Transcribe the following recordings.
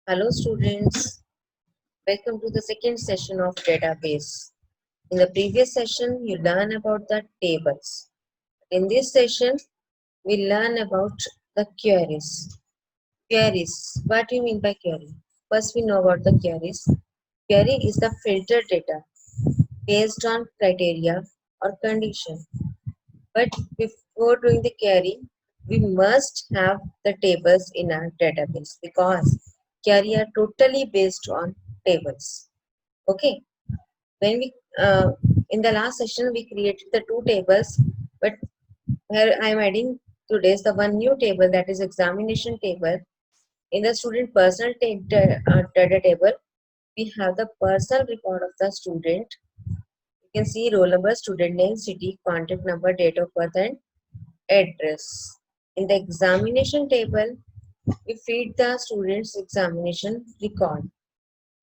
Hello students, welcome to the second session of database. In the previous session, you learn about the tables. In this session, we learn about the queries. Queries, what do you mean by query? First, we know about the queries. Query is the filtered data based on criteria or condition. But before doing the query, we must have the tables in our database because query are totally based on tables. Okay, when we in the last session we created the two tables, but here I am adding today's the one new table, that is examination table. In the student personal data table, we have the personal record of the student. You can see roll number, student name, city, contact number, date of birth, and address. In the examination table, we feed the student's examination record.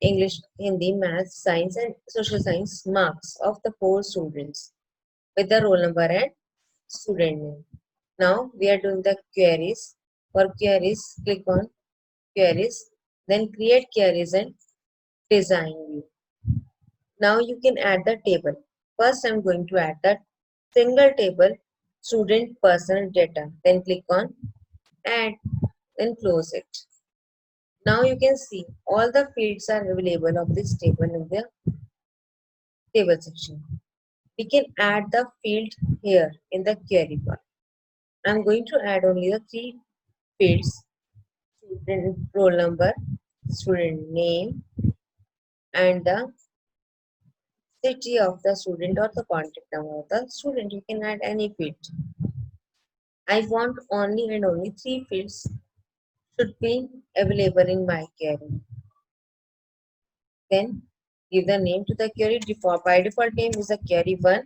English, Hindi, Maths, Science and Social Science marks of the four students with the roll number and student name. Now we are doing the queries. For queries, click on queries, then create queries and design view. Now you can add the table. First I'm going to add the single table student personal data. Then click on add, then close it. Now you can see all the fields are available of this table in the table section. We can add the field here in the query bar. I'm going to add only the three fields: student roll number, student name, and the city of the student or the contact number of the student. You can add any field. I want only and only three fields should be available in my query. Then give the name to the query. By default name is the query 1.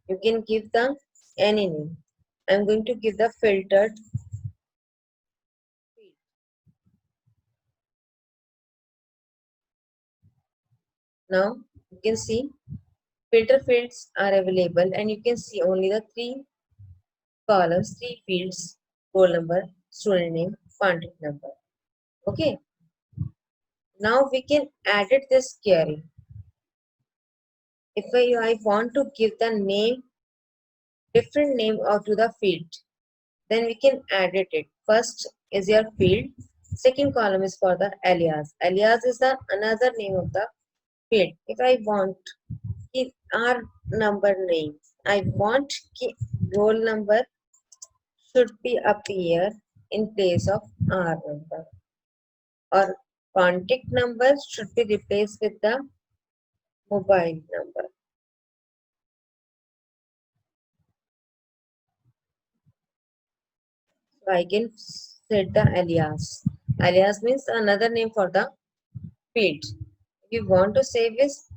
You can give the any name. I'm going to give the filtered field. Now you can see filter fields are available and you can see only the three columns, three fields: roll number, student name, contact number. Okay. Now we can edit this query. If I want to give the name, different name or to the field, then we can edit it. First is your field. Second column is for the alias. Alias is the another name of the field. If I want our number name, I want roll number should be appear in place of our number, or contact number should be replaced with the mobile number. So I can set the alias. Alias means another name for the field. If you want to save this,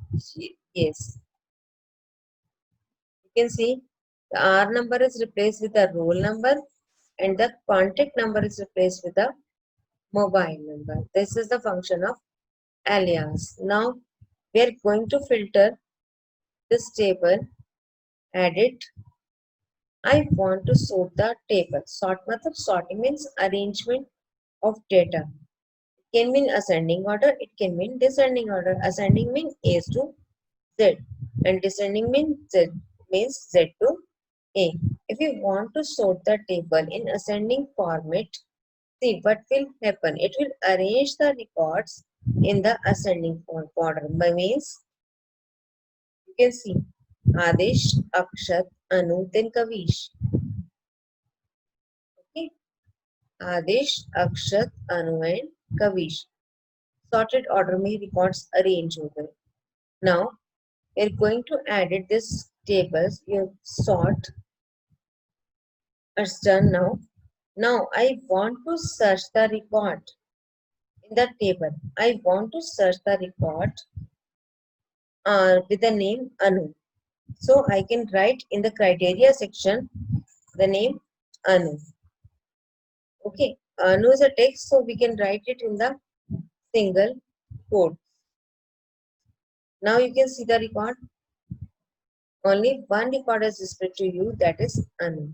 yes. You can see the R number is replaced with the roll number and the contact number is replaced with the mobile number. This is the function of alias. Now we are going to filter this table, edit. I want to sort the table. Sort matlab sorting means arrangement of data. It can mean ascending order, it can mean descending order. Ascending means A to Z and descending means Z to A. If you want to sort the table in ascending format, see what will happen. It will arrange the records in the ascending order. By means you can see Adesh, Akshat, Anu, then Kavish. Okay, Adesh, Akshat, Anu, and Kavish. Sorted order में records arrange हो गए. Now we're going to edit this tables. You sort is done now. Now I want to search the record in the table. I want to search the record with the name Anu. So I can write in the criteria section the name Anu. Okay, Anu is a text, so we can write it in the single quote. Now you can see the record. Only one record is displayed to you, that is Anu.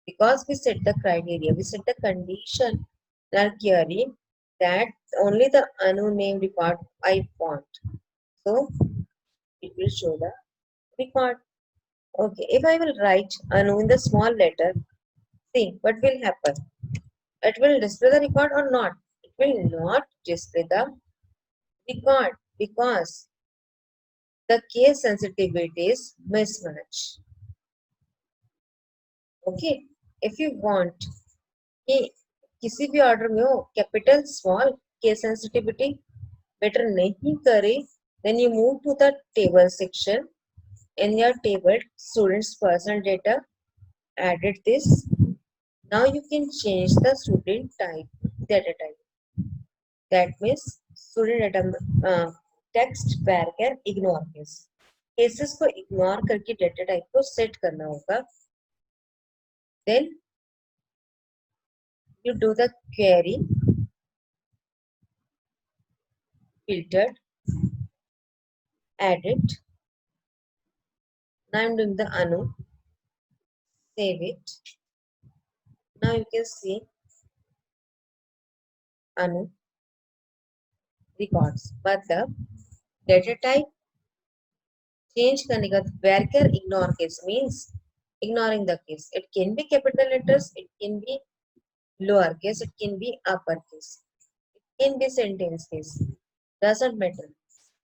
Because we set the criteria, we set the condition in our query, that only the Anu name record I want. So it will show the record. Okay, if I will write Anu in the small letter, see what will happen. It will display the record or not? It will not display the record because the case sensitivity is mismatch. Okay, if you want कि किसी भी order में हो capital small case sensitivity better नहीं करे then you move to the table section. In your table students personal data, added this. Now you can change the student type, data type. That means student data text varchar ignore case. Cases को ignore करके data type को set करना होगा. Then you do the query filtered, edit. Now I'm doing the Anu, save it. Now you can see Anu records. मतलब data type change करने का varchar ignore case means ignoring the case. It can be capital letters, it can be lower case, it can be upper case, it can be sentence case. Doesn't matter.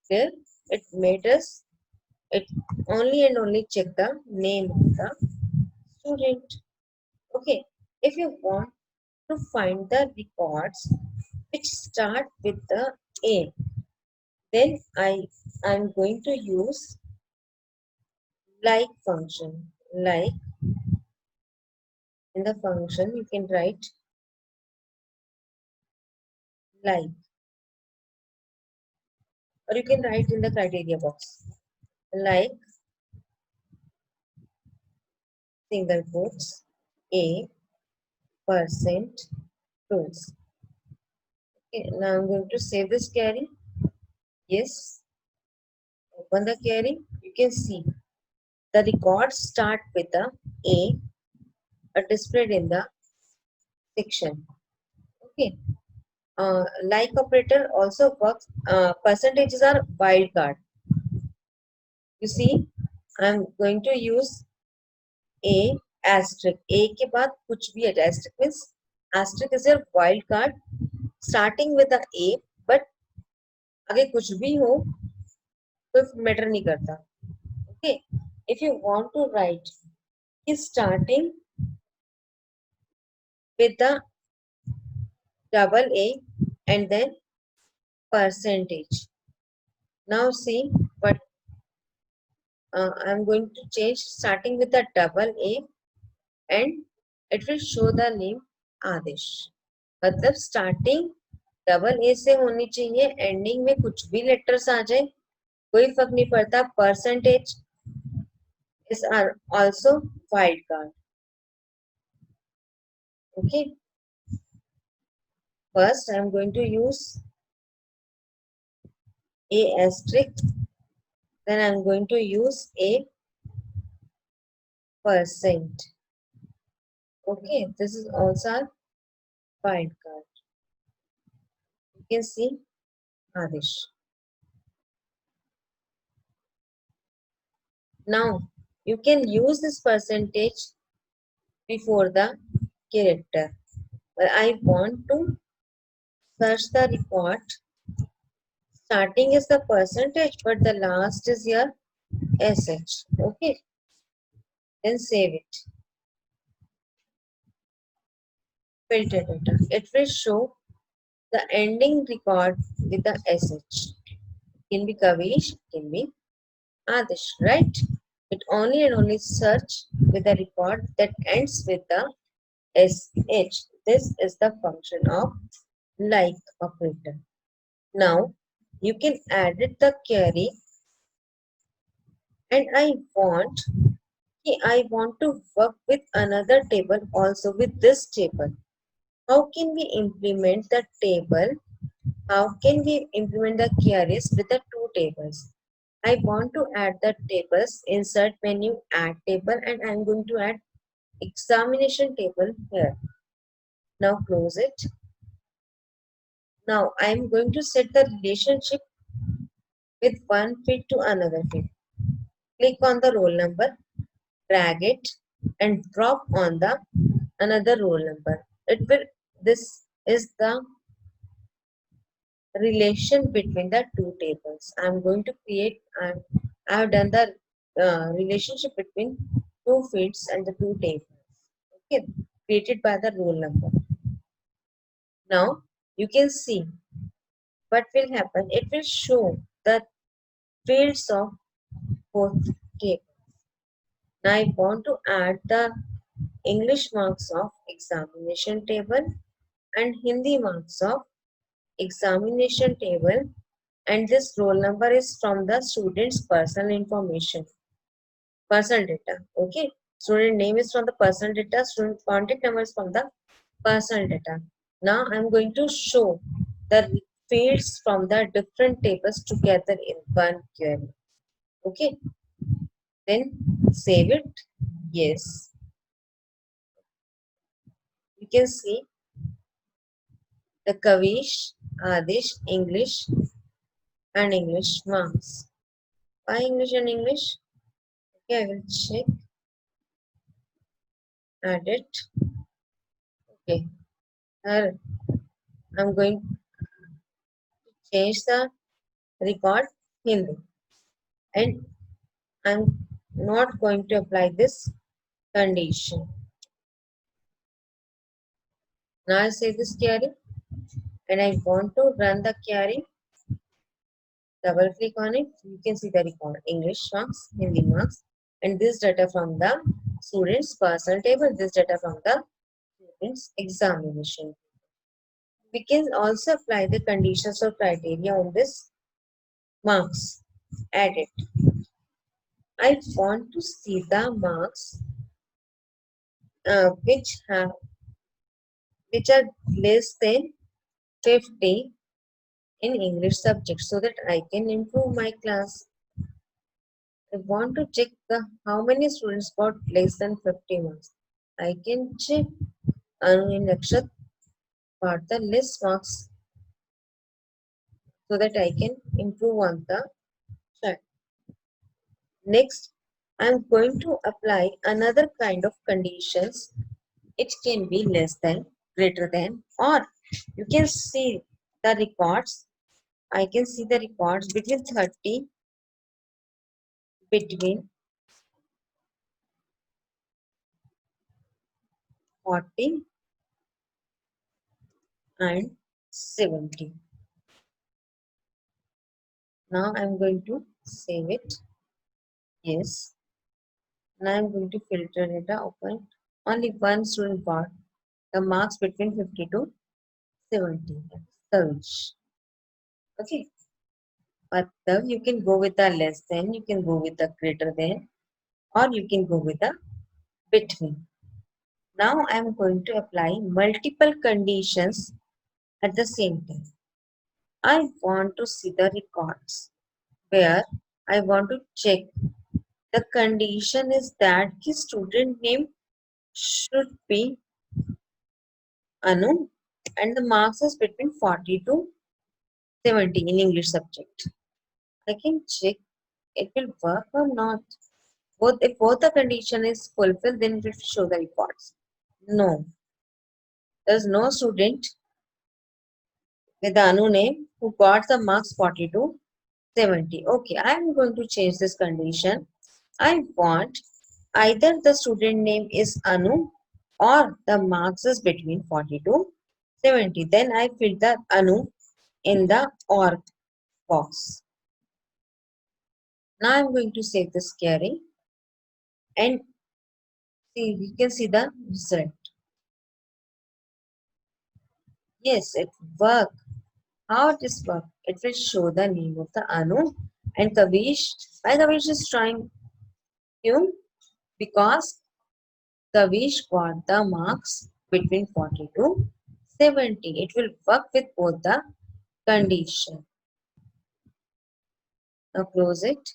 There it matters. It only and only check the name of the student. Okay. If you want to find the records which start with the A, then I'm going to use like function. Like in the function you can write like, or you can write in the criteria box like single quotes A percent tools. Okay, now I'm going to save this query. Yes, open the query. You can see the records start with the A are displayed in the section. Okay. Like operator also works. Percentages are wildcard. You see, I'm going to use A asterisk. A के बाद कुछ भी है. Asterisk means asterisk is your wildcard starting with the A, but आगे कुछ भी हो कोई मैटर नहीं करता. Okay. If you want to write is starting with the double A and then percentage. Now see what I'm going to change starting with the double A and it will show the name आदेश. मतलब starting double A से होनी चाहिए, ending में कुछ भी letters आ जाए कोई फर्क नहीं पड़ता. Percentage is also wild card. Okay, first I am going to use A asterisk, then I am going to use A percent. Okay, this is also a wild card. You can see Adesh. Now you can use this percentage before the character. But I want to search the record. Starting is the percentage, but the last is your SH. Okay, then save it. Filter data. It will show the ending record with the SH. Can be Kavish, can be Adish, right? It only and only search with the record that ends with the SH. This is the function of like operator. Now you can edit the query and I want to work with another table also with this table. How can we implement the table? How can we implement the queries with the two tables? I want to add the tables, insert menu, add table, and I'm going to add examination table here. Now close it. Now I am going to set the relationship with one field to another field. Click on the roll number, drag it and drop on the another roll number. It will this is the relation between the two tables. I am going to create I have done the relationship between two fields and the two tables. Okay, created by the roll number. Now you can see what will happen. It will show the fields of both tables. Now I want to add the English marks of examination table and Hindi marks of examination table, and this roll number is from the student's personal information, personal data. Okay, student name is from the personal data, student contact number is from the personal data. Now I'm going to show the fields from the different tables together in one query. Okay, then save it. Yes, you can see the Kavish, Adish, English and English marks. Why English and English? Okay, I will check. Add it. Okay, here I'm going to change the record Hindi, and I'm not going to apply this condition. Now I say this query and I want to run the query. Double click on it. You can see the record English marks, Hindi marks, and this data from the student's personal table, this data from the student's examination. We can also apply the conditions or criteria on this marks. Add it. I want to see the marks uh, which are less than 50 in English subject so that I can improve my class. I want to check the how many students got less than 50 marks. I can check in Nakshat got the less marks so that I can improve on the track. Next, I am going to apply another kind of conditions. It can be less than, greater than, or you can see the records. I can see the records between 40 and 70. Now I'm going to save it. Yes. Now I'm going to filter data open. Only one student got the marks between 50 to 70. Search. Okay. But you can go with the less than, you can go with the greater than, or you can go with the between. Now I am going to apply multiple conditions at the same time. I want to see the records where I want to check the condition is that the student name should be Anu and the marks is between 40 to 70 in English subject. I can check it will work or not. If both the condition is fulfilled, then it will show the records. No, there's no student with the Anu name who got the marks 40 to 70. Okay, I'm going to change this condition. I want either the student name is Anu or the marks is between 40 to 70. Then I fill the Anu in the OR box. Now I'm going to save this query and see, you can see the result. Yes, it worked. How it is work? It will show the name of the Anu and Kavish. Why Kavish is trying you? Because Kavish got the marks between 40 to 70. It will work with both the condition. Now close it.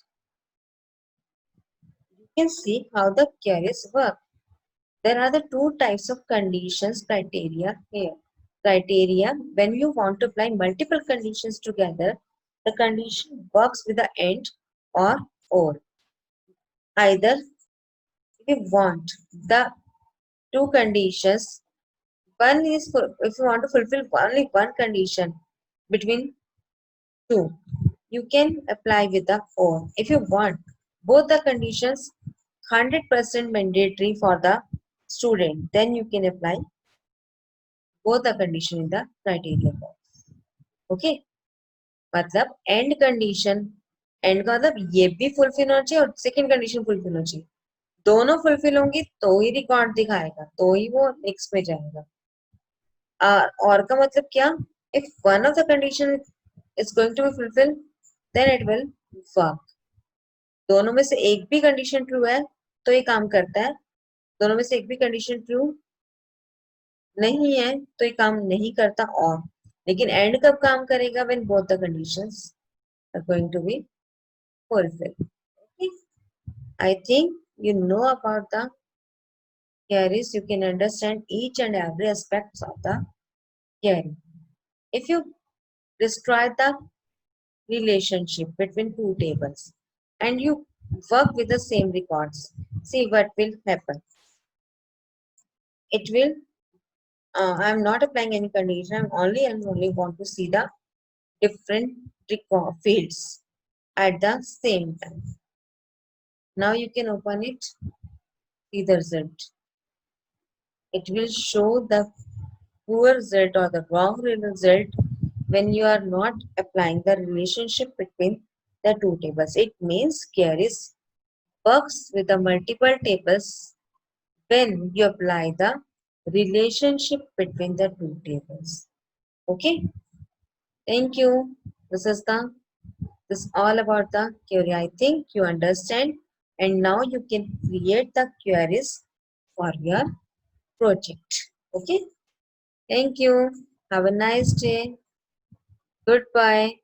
You can see how the queries work. There are the two types of conditions criteria here. criteria. When you want to apply multiple conditions together, the condition works with the and or. Either if you want the two conditions, one is if you want to fulfill only one condition between two, you can apply with the or. If you want both the conditions 100% mandatory for the student, then you can apply both the condition in the criteria box. Okay, मतलब and condition, and का मतलब ये भी fulfil होना चाहिए और second condition fulfil होना चाहिए, दोनों फुलफिल होंगी तो ही रिकॉर्ड दिखाएगा, तो ही वो नेक्स्ट में जाएगा। और का मतलब क्या, if one of the condition is going to be fulfil then it will work. दोनों में से एक भी कंडीशन ट्रू है तो ये काम करता है, दोनों में से एक भी कंडीशन ट्रू नहीं है तो ये काम नहीं करता। और लेकिन एंड कब काम करेगा, when both the conditions are going to be fulfilled. Okay, I think you know about the queries. You can understand each and every aspects of the query. If you destroy the relationship between two tables and you work with the same records, see what will happen. It will, I am not applying any condition, I only want to see the different record fields at the same time. Now you can open it, see the result. It will show the poor result or the wrong result when you are not applying the relationship between the two tables. It means queries works with the multiple tables when you apply the relationship between the two tables. Okay, thank you. This is all about the query. I think you understand, and now you can create the queries for your project. Okay, thank you. Have a nice day. Goodbye.